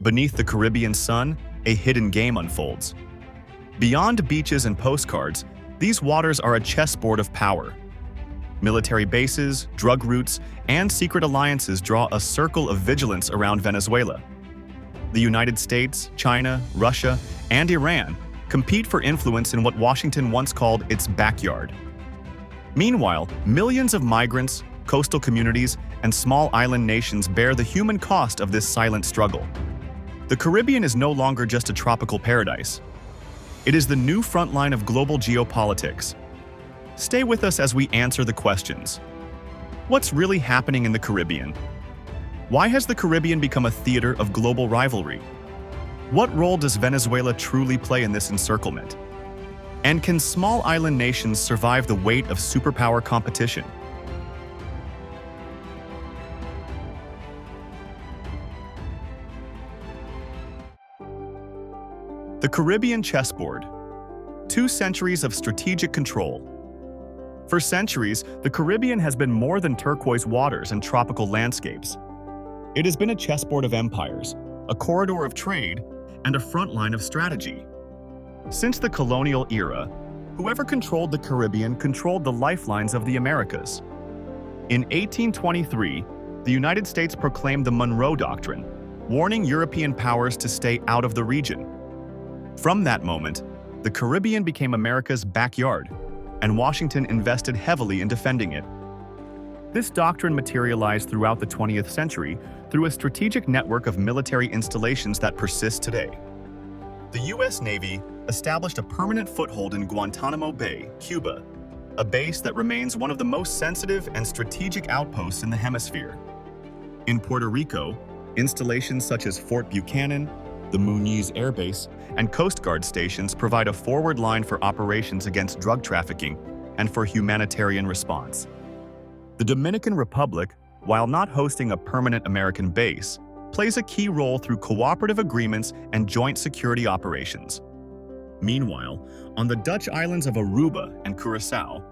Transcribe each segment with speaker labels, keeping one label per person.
Speaker 1: Beneath the Caribbean sun, a hidden game unfolds. Beyond beaches and postcards, these waters are a chessboard of power. Military bases, drug routes, and secret alliances draw a circle of vigilance around Venezuela. The United States, China, Russia, and Iran compete for influence in what Washington once called its backyard. Meanwhile, millions of migrants, coastal communities, and small island nations bear the human cost of this silent struggle. The Caribbean is no longer just a tropical paradise. It is the new frontline of global geopolitics. Stay with us as we answer the questions. What's really happening in the Caribbean? Why has the Caribbean become a theater of global rivalry? What role does Venezuela truly play in this encirclement? And can small island nations survive the weight of superpower competition? The Caribbean chessboard. 2 centuries of strategic control. For centuries, the Caribbean has been more than turquoise waters and tropical landscapes. It has been a chessboard of empires, a corridor of trade, and a front line of strategy. Since the colonial era, whoever controlled the Caribbean controlled the lifelines of the Americas. In 1823, the United States proclaimed the Monroe Doctrine, warning European powers to stay out of the region. From that moment, the Caribbean became America's backyard, and Washington invested heavily in defending it. This doctrine materialized throughout the 20th century through a strategic network of military installations that persists today. The U.S. Navy established a permanent foothold in Guantanamo Bay, Cuba, a base that remains one of the most sensitive and strategic outposts in the hemisphere. In Puerto Rico, installations such as Fort Buchanan, the Muniz Air Base, and Coast Guard stations provide a forward line for operations against drug trafficking and for humanitarian response. The Dominican Republic, while not hosting a permanent American base, plays a key role through cooperative agreements and joint security operations. Meanwhile, on the Dutch islands of Aruba and Curaçao,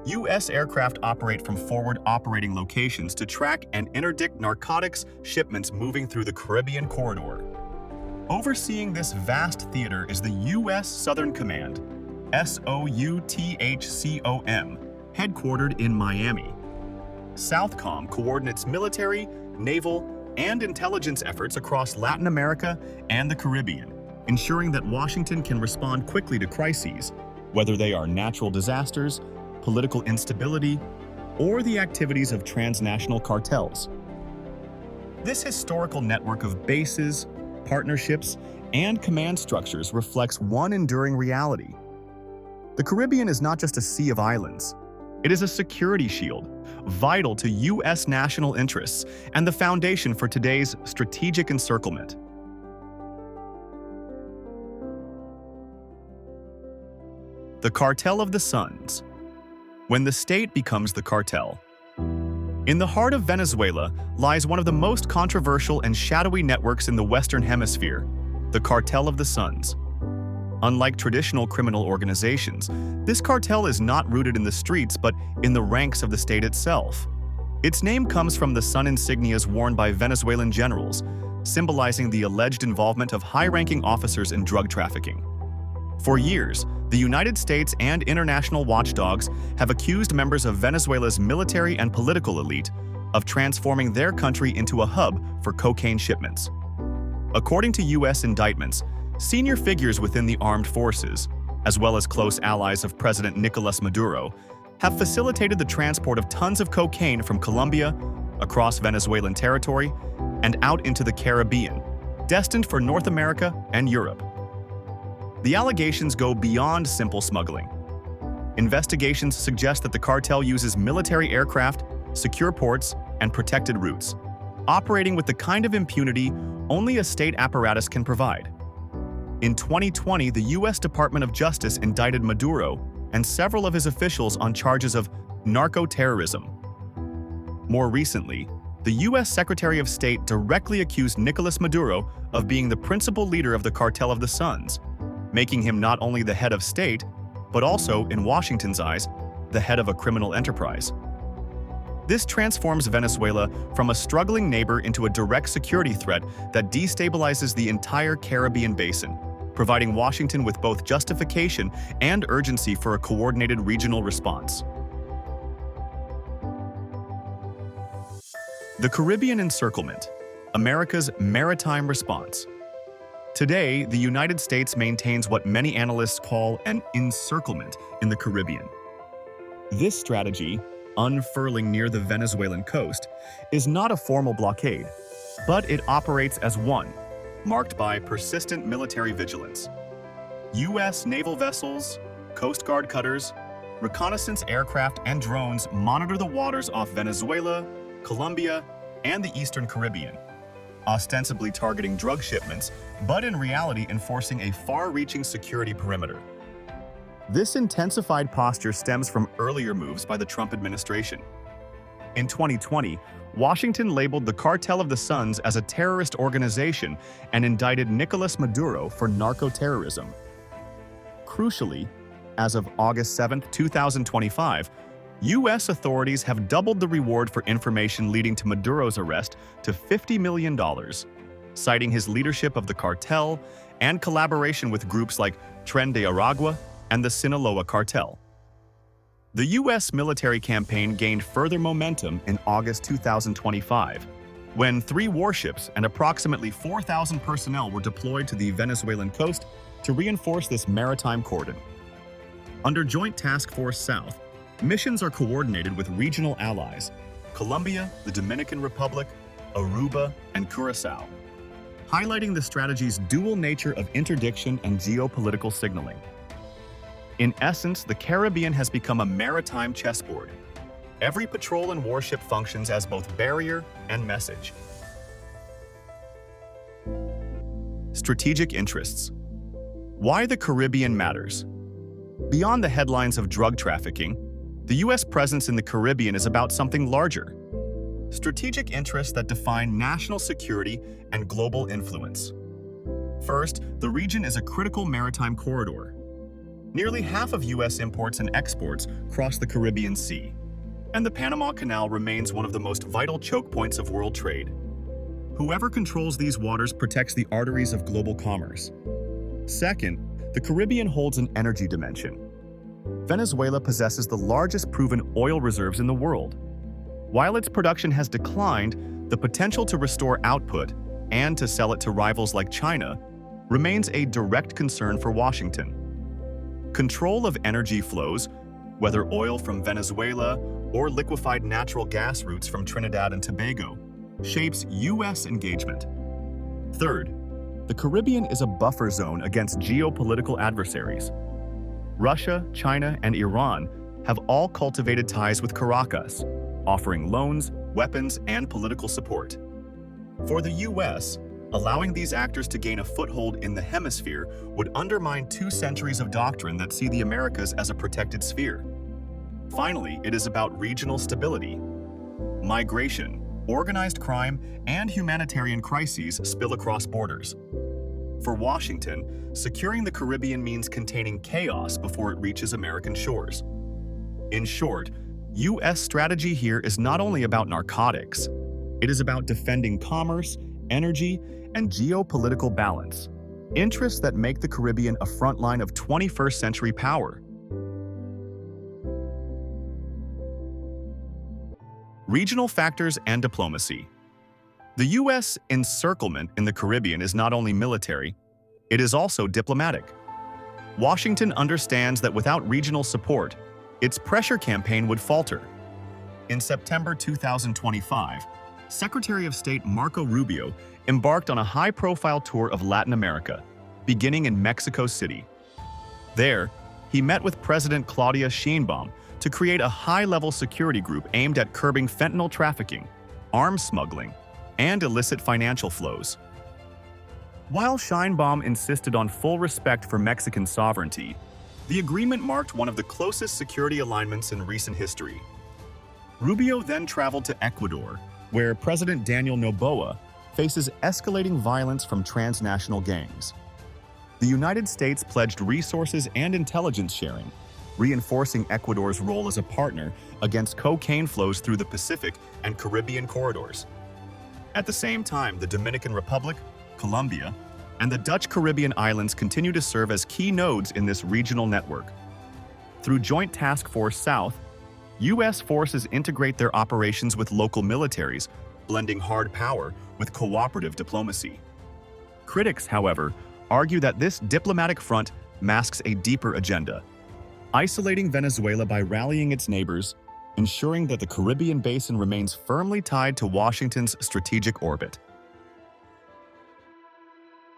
Speaker 1: U.S. aircraft operate from forward operating locations to track and interdict narcotics shipments moving through the Caribbean corridor. Overseeing this vast theater is the U.S. Southern Command, SOUTHCOM, headquartered in Miami. Southcom coordinates military, naval, and intelligence efforts across Latin America and the Caribbean, ensuring that Washington can respond quickly to crises, whether they are natural disasters, political instability, or the activities of transnational cartels. This historical network of bases, partnerships, and command structures reflects one enduring reality. The Caribbean is not just a sea of islands. It is a security shield, vital to U.S. national interests and the foundation for today's strategic encirclement. The Cartel of the Suns. When the state becomes the cartel. In the heart of Venezuela lies one of the most controversial and shadowy networks in the Western Hemisphere, the Cartel of the Suns. Unlike traditional criminal organizations, this cartel is not rooted in the streets but in the ranks of the state itself. Its name comes from the sun insignias worn by Venezuelan generals, symbolizing the alleged involvement of high-ranking officers in drug trafficking. For years, the United States and international watchdogs have accused members of Venezuela's military and political elite of transforming their country into a hub for cocaine shipments. According to U.S. indictments, senior figures within the armed forces, as well as close allies of President Nicolás Maduro, have facilitated the transport of tons of cocaine from Colombia, across Venezuelan territory, and out into the Caribbean, destined for North America and Europe. The allegations go beyond simple smuggling. Investigations suggest that the cartel uses military aircraft, secure ports, and protected routes, operating with the kind of impunity only a state apparatus can provide. In 2020, the U.S. Department of Justice indicted Maduro and several of his officials on charges of narco-terrorism. More recently, the U.S. Secretary of State directly accused Nicolás Maduro of being the principal leader of the Cartel of the Suns, making him not only the head of state, but also, in Washington's eyes, the head of a criminal enterprise. This transforms Venezuela from a struggling neighbor into a direct security threat that destabilizes the entire Caribbean basin, providing Washington with both justification and urgency for a coordinated regional response. The Caribbean encirclement, America's maritime response. Today, the United States maintains what many analysts call an encirclement in the Caribbean. This strategy, unfurling near the Venezuelan coast, is not a formal blockade, but it operates as one, marked by persistent military vigilance. U.S. naval vessels, Coast Guard cutters, reconnaissance aircraft, and drones monitor the waters off Venezuela, Colombia, and the Eastern Caribbean, ostensibly targeting drug shipments, but in reality enforcing a far-reaching security perimeter. This intensified posture stems from earlier moves by the Trump administration. In 2020, Washington labeled the Cartel of the Suns as a terrorist organization and indicted Nicolás Maduro for narco-terrorism. Crucially, as of August 7, 2025, U.S. authorities have doubled the reward for information leading to Maduro's arrest to $50 million, citing his leadership of the cartel and collaboration with groups like Tren de Aragua and the Sinaloa Cartel. The U.S. military campaign gained further momentum in August 2025, when 3 warships and approximately 4,000 personnel were deployed to the Venezuelan coast to reinforce this maritime cordon. Under Joint Task Force South, missions are coordinated with regional allies, Colombia, the Dominican Republic, Aruba, and Curaçao, highlighting the strategy's dual nature of interdiction and geopolitical signaling. In essence, the Caribbean has become a maritime chessboard. Every patrol and warship functions as both barrier and message. Strategic interests. Why the Caribbean matters. Beyond the headlines of drug trafficking, the U.S. presence in the Caribbean is about something larger. Strategic interests that define national security and global influence. First, the region is a critical maritime corridor. Nearly half of U.S. imports and exports cross the Caribbean Sea, and the Panama Canal remains one of the most vital choke points of world trade. Whoever controls these waters protects the arteries of global commerce. Second, the Caribbean holds an energy dimension. Venezuela possesses the largest proven oil reserves in the world. While its production has declined, the potential to restore output and to sell it to rivals like China remains a direct concern for Washington. Control of energy flows, whether oil from Venezuela or liquefied natural gas routes from Trinidad and Tobago, shapes U.S. engagement. Third, the Caribbean is a buffer zone against geopolitical adversaries. Russia, China, and Iran have all cultivated ties with Caracas, offering loans, weapons, and political support. For the U.S., allowing these actors to gain a foothold in the hemisphere would undermine 2 centuries of doctrine that see the Americas as a protected sphere. Finally, it is about regional stability. Migration, organized crime, and humanitarian crises spill across borders. For Washington, securing the Caribbean means containing chaos before it reaches American shores. In short, U.S. strategy here is not only about narcotics, it is about defending commerce, energy, and geopolitical balance, interests that make the Caribbean a frontline of 21st century power. Regional factors and diplomacy. The U.S. encirclement in the Caribbean is not only military, it is also diplomatic. Washington understands that without regional support, its pressure campaign would falter. In September 2025, Secretary of State Marco Rubio embarked on a high-profile tour of Latin America, beginning in Mexico City. There, he met with President Claudia Sheinbaum to create a high-level security group aimed at curbing fentanyl trafficking, arms smuggling, and illicit financial flows. While Sheinbaum insisted on full respect for Mexican sovereignty, the agreement marked one of the closest security alignments in recent history. Rubio then traveled to Ecuador, where President Daniel Noboa faces escalating violence from transnational gangs. The United States pledged resources and intelligence sharing, reinforcing Ecuador's role as a partner against cocaine flows through the Pacific and Caribbean corridors. At the same time, the Dominican Republic, Colombia, and the Dutch Caribbean islands continue to serve as key nodes in this regional network. Through Joint Task Force South, U.S. forces integrate their operations with local militaries, blending hard power with cooperative diplomacy. Critics, however, argue that this diplomatic front masks a deeper agenda, isolating Venezuela by rallying its neighbors, ensuring that the Caribbean basin remains firmly tied to Washington's strategic orbit.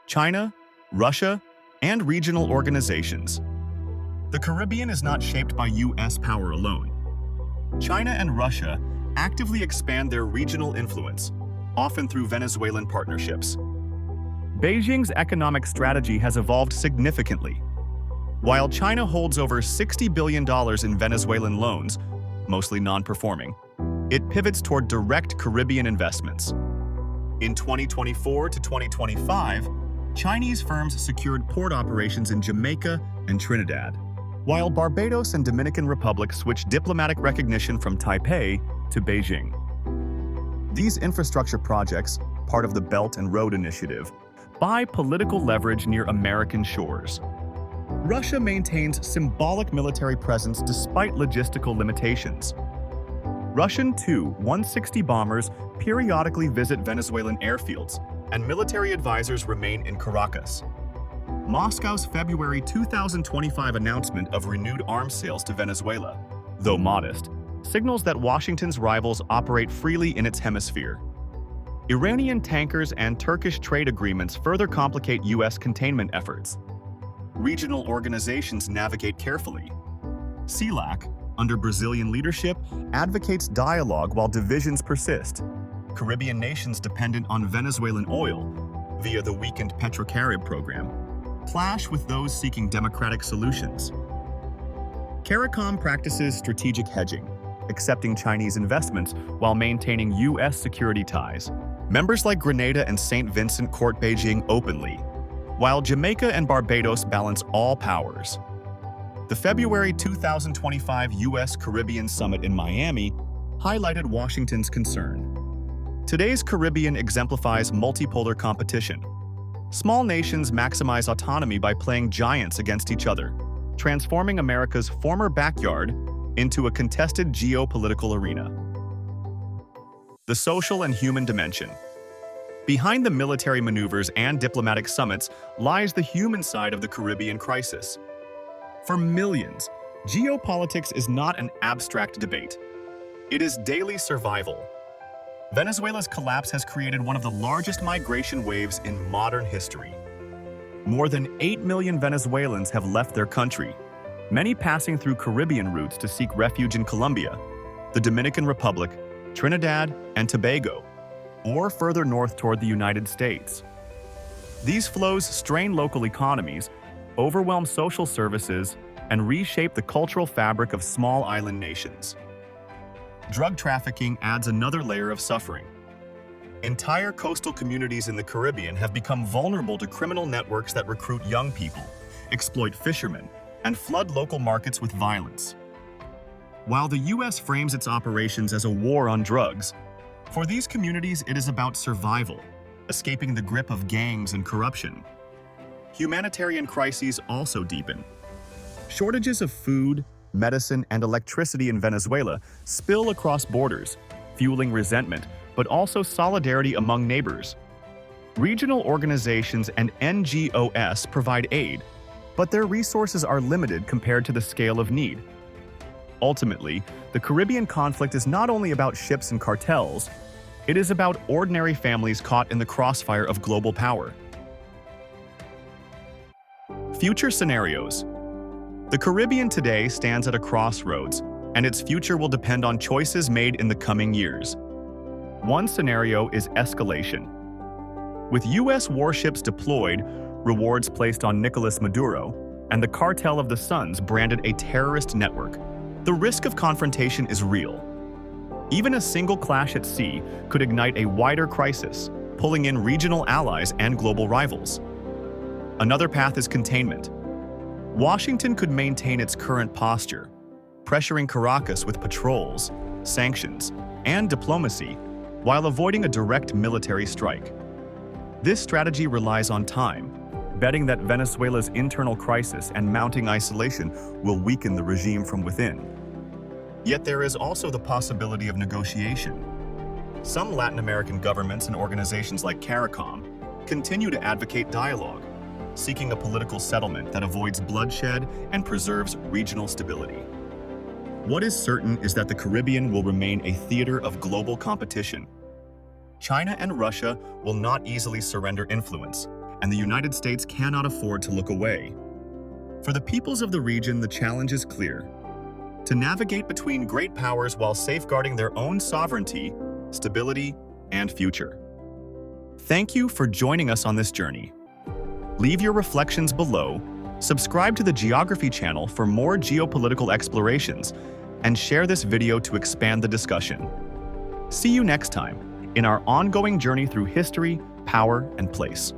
Speaker 1: China, Russia, and regional organizations. The Caribbean is not shaped by U.S. power alone. China and Russia actively expand their regional influence, often through Venezuelan partnerships. Beijing's economic strategy has evolved significantly. While China holds over $60 billion in Venezuelan loans, mostly non-performing, it pivots toward direct Caribbean investments. In 2024 to 2025, Chinese firms secured port operations in Jamaica and Trinidad, while Barbados and Dominican Republic switched diplomatic recognition from Taipei to Beijing. These infrastructure projects, part of the Belt and Road Initiative, buy political leverage near American shores. Russia maintains symbolic military presence despite logistical limitations. Russian Tu-160 bombers periodically visit Venezuelan airfields, and military advisors remain in Caracas. Moscow's February 2025 announcement of renewed arms sales to Venezuela, though modest, signals that Washington's rivals operate freely in its hemisphere. Iranian tankers and Turkish trade agreements further complicate U.S. containment efforts. Regional organizations navigate carefully. CELAC, under Brazilian leadership, advocates dialogue while divisions persist. Caribbean nations dependent on Venezuelan oil, via the weakened Petrocarib program, clash with those seeking democratic solutions. CARICOM practices strategic hedging, accepting Chinese investments while maintaining U.S. security ties. Members like Grenada and St. Vincent court Beijing openly, while Jamaica and Barbados balance all powers. The February 2025 U.S. Caribbean Summit in Miami highlighted Washington's concern. Today's Caribbean exemplifies multipolar competition. Small nations maximize autonomy by playing giants against each other, transforming America's former backyard into a contested geopolitical arena. The social and human dimension. Behind the military maneuvers and diplomatic summits lies the human side of the Caribbean crisis. For millions, geopolitics is not an abstract debate. It is daily survival. Venezuela's collapse has created one of the largest migration waves in modern history. More than 8 million Venezuelans have left their country, many passing through Caribbean routes to seek refuge in Colombia, the Dominican Republic, Trinidad, and Tobago, or further north toward the United States. These flows strain local economies, overwhelm social services, and reshape the cultural fabric of small island nations. Drug trafficking adds another layer of suffering. Entire coastal communities in the Caribbean have become vulnerable to criminal networks that recruit young people, exploit fishermen, and flood local markets with violence. While the U.S. frames its operations as a war on drugs, for these communities it is about survival, escaping the grip of gangs and corruption. Humanitarian crises also deepen. Shortages of food, medicine, and electricity in Venezuela spill across borders, fueling resentment, but also solidarity among neighbors. Regional organizations and NGOs provide aid, but their resources are limited compared to the scale of need. Ultimately, the Caribbean conflict is not only about ships and cartels, it is about ordinary families caught in the crossfire of global power. Future scenarios. The Caribbean today stands at a crossroads, and its future will depend on choices made in the coming years. One scenario is escalation. With U.S. warships deployed, rewards placed on Nicolás Maduro, and the Cartel of the Suns branded a terrorist network, the risk of confrontation is real. Even a single clash at sea could ignite a wider crisis, pulling in regional allies and global rivals. Another path is containment. Washington could maintain its current posture, pressuring Caracas with patrols, sanctions, and diplomacy, while avoiding a direct military strike. This strategy relies on time, betting that Venezuela's internal crisis and mounting isolation will weaken the regime from within. Yet there is also the possibility of negotiation. Some Latin American governments and organizations like CARICOM continue to advocate dialogue, seeking a political settlement that avoids bloodshed and preserves regional stability. What is certain is that the Caribbean will remain a theater of global competition. China and Russia will not easily surrender influence, and the United States cannot afford to look away. For the peoples of the region, the challenge is clear: to navigate between great powers while safeguarding their own sovereignty, stability, and future. Thank you for joining us on this journey. Leave your reflections below, subscribe to the Geography channel for more geopolitical explorations, and share this video to expand the discussion. See you next time in our ongoing journey through history, power, and place.